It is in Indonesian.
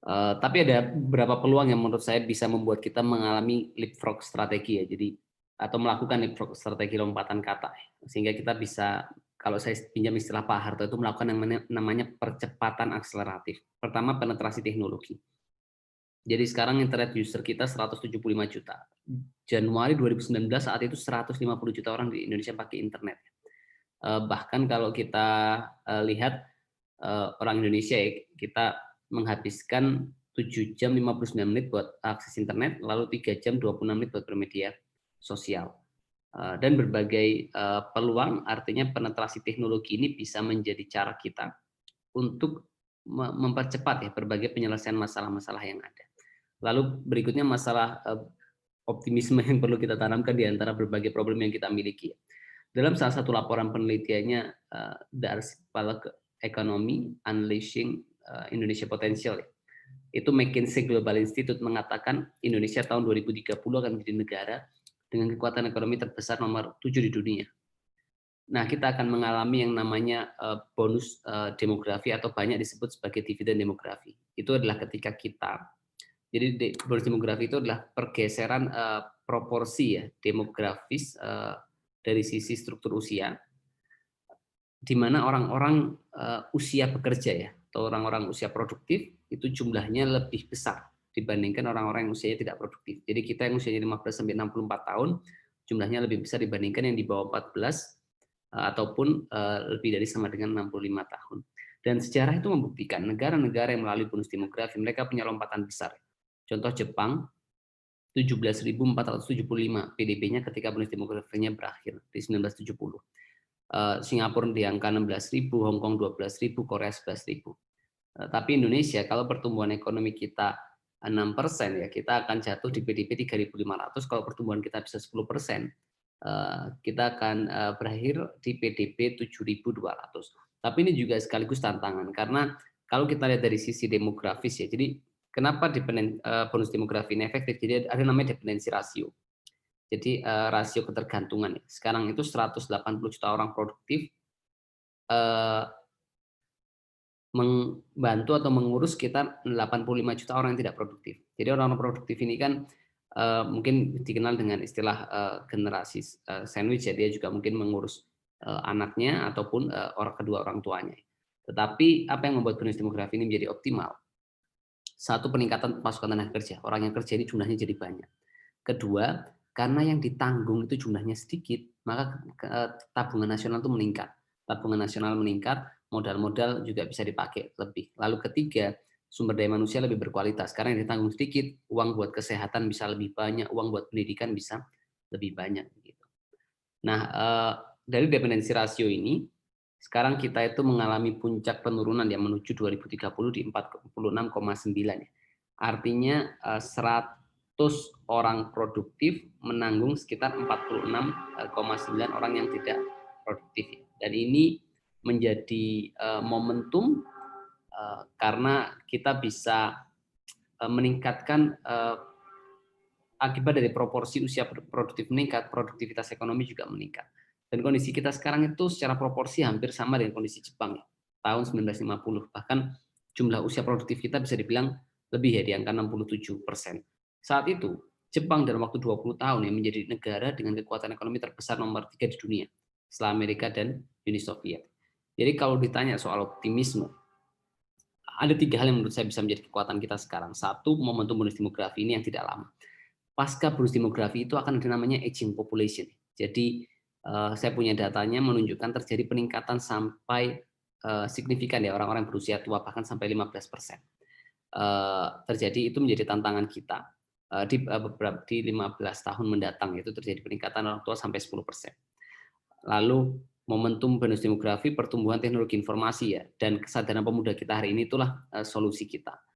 Tapi ada beberapa peluang yang menurut saya bisa membuat kita mengalami leapfrog strategi ya, jadi atau melakukan leapfrog strategi lompatan kata, sehingga kita bisa, kalau saya pinjam istilah Pak Harto itu melakukan yang namanya percepatan akseleratif. Pertama, penetrasi teknologi. Jadi sekarang internet user kita 175 juta. Januari 2019 saat itu 150 juta orang di Indonesia pakai internet. Bahkan kalau kita lihat orang Indonesia ya, kita menghabiskan 7 jam 59 menit buat akses internet, lalu 3 jam 26 menit buat bermedia sosial. Dan berbagai peluang, artinya penetrasi teknologi ini bisa menjadi cara kita untuk mempercepat ya berbagai penyelesaian masalah-masalah yang ada. Lalu berikutnya masalah optimisme yang perlu kita tanamkan di antara berbagai problem yang kita miliki. Dalam salah satu laporan penelitiannya, The Archipelago Economy Unleashing Indonesia Potential, itu McKinsey Global Institute mengatakan Indonesia tahun 2030 akan menjadi negara dengan kekuatan ekonomi terbesar nomor 7 di dunia. Nah, kita akan mengalami yang namanya bonus demografi atau banyak disebut sebagai dividen demografi. Itu adalah ketika kita, jadi bonus demografi itu adalah pergeseran proporsi ya demografis dari sisi struktur usia, di mana orang-orang usia bekerja ya atau orang-orang usia produktif itu jumlahnya lebih besar dibandingkan orang-orang yang usianya tidak produktif. Jadi kita yang usianya 15 sampai 64 tahun jumlahnya lebih besar dibandingkan yang di bawah 14 ataupun lebih dari sama dengan 65 tahun. Dan sejarah itu membuktikan negara-negara yang melalui bonus demografi mereka punya lompatan besar. Contoh Jepang 17.475 PDB-nya ketika bonus demografinya berakhir di 1970. Singapura di angka 16.000, Hong Kong 12.000, Korea 11.000. Tapi Indonesia kalau pertumbuhan ekonomi kita 6% ya, kita akan jatuh di PDB 3.500. Kalau pertumbuhan kita bisa 10%, kita akan berakhir di PDB 7.200. Tapi ini juga sekaligus tantangan karena kalau kita lihat dari sisi demografis ya, jadi kenapa bonus demografi ini efektif? Jadi ada namanya dependensi rasio. Jadi rasio ketergantungan. Sekarang itu 180 juta orang produktif membantu atau mengurus sekitar 85 juta orang yang tidak produktif. Jadi orang-orang produktif ini kan mungkin dikenal dengan istilah generasi sandwich ya, dia juga mungkin mengurus anaknya ataupun kedua orang tuanya. Tetapi apa yang membuat bonus demografi ini menjadi optimal? Satu, peningkatan pasukan tenaga kerja. Orang yang kerja ini jumlahnya jadi banyak. Kedua, karena yang ditanggung itu jumlahnya sedikit, maka tabungan nasional itu meningkat. Tabungan nasional meningkat, modal-modal juga bisa dipakai lebih. Lalu ketiga, sumber daya manusia lebih berkualitas. Karena yang ditanggung sedikit, uang buat kesehatan bisa lebih banyak, uang buat pendidikan bisa lebih banyak. Nah, dari dependensi rasio ini, sekarang kita itu mengalami puncak penurunan yang menuju 2030 di 46,9 ya. Artinya 100 orang produktif menanggung sekitar 46,9 orang yang tidak produktif. Dan ini menjadi momentum karena kita bisa meningkatkan akibat dari proporsi usia produktif meningkat, produktivitas ekonomi juga meningkat. Dan kondisi kita sekarang itu secara proporsi hampir sama dengan kondisi Jepang ya, tahun 1950. Bahkan jumlah usia produktif kita bisa dibilang lebih ya, di angka 67%. Saat itu, Jepang dalam waktu 20 tahun ya menjadi negara dengan kekuatan ekonomi terbesar nomor 3 di dunia, setelah Amerika dan Uni Soviet. Jadi kalau ditanya soal optimisme, ada 3 hal yang menurut saya bisa menjadi kekuatan kita sekarang. Satu, momentum bonus demografi ini yang tidak lama. Pasca bonus demografi itu akan ada namanya aging population. Jadi saya punya datanya menunjukkan terjadi peningkatan sampai signifikan ya, orang-orang berusia tua bahkan sampai 15%. Terjadi, itu menjadi tantangan kita di 15 tahun mendatang, yaitu terjadi peningkatan orang tua sampai 10%. Lalu momentum bonus demografi, pertumbuhan teknologi informasi ya, dan kesadaran pemuda kita hari ini itulah solusi kita.